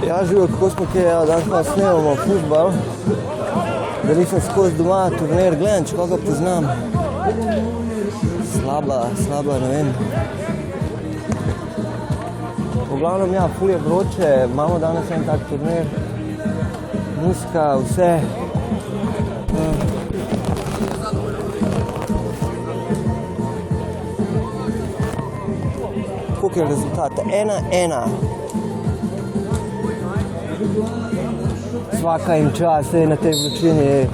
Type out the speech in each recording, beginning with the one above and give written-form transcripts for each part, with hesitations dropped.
Ja, živo, kako smo kaj, danes pa snemamo futbal, da nisem skozi doma turnir gledam, če koga poznam. Slaba, ne vem. V glavnem, ja, ful je vroče, imamo danes en tak turnir, muska, vse. Koliko je rezultat? 1-1. Svaka jim čas, na tej vročini.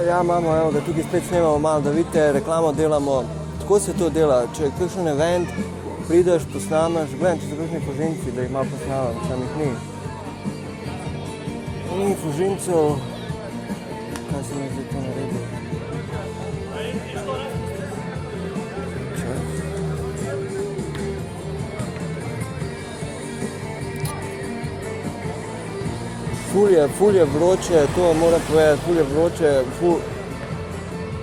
Ja, imamo, evo ga, tukaj spet snemamo malo, da vidite, reklamo delamo. Tako se to dela, če je kakšen event, prideš, posnameš, gledam, če so kakšni fužinci, da jih malo posnamem, sam jih ni. Ni fužincev, kaj se mi zdaj to naredi? Ful je vroče, to moram povedati, ful je vroče,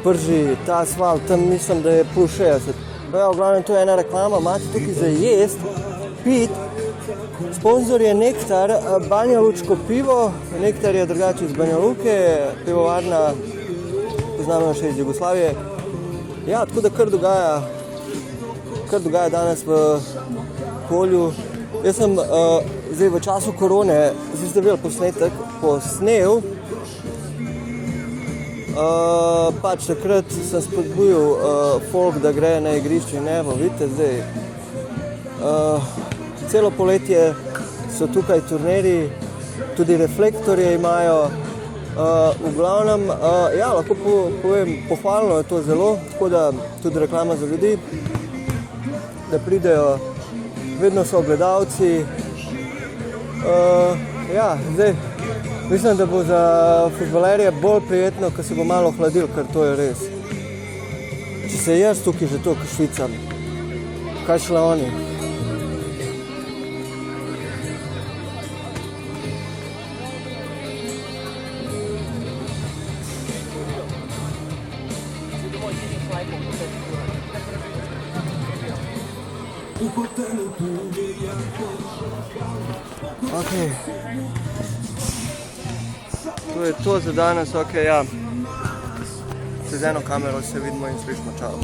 prži ta asfalt, tam mislim, da je plus 60. V glavnem, to je ena reklama, imate tukaj za jest, pit, sponzor je Nektar, Banjalučko pivo, Nektar je drugače iz Banjaluke, pivovarna, poznamo še iz Jugoslavije. Ja, tako da kar dogaja danes v Kolju. Jaz sem zdaj v času korone, zdaj ste videli posnel, pač takrat sem spodbujal folk, da gre na igrišče in evo, vidite zdaj, celo poletje so tukaj turniri, tudi reflektorje imajo, v glavnem, ja, lahko povem, pohvalno je to zelo, tako da tudi reklama za ljudi, da pridejo. Vedno so gledalci. Ja, zdaj, mislim, da bo za futbalerje bolj prijetno, ko se bo malo hladil, ker to je res. Če se jaz tukaj že to švicam, kaj šle oni? Ok, to je to za danes, ok, ja, čez eno kamero se vidimo in slišimo, čao.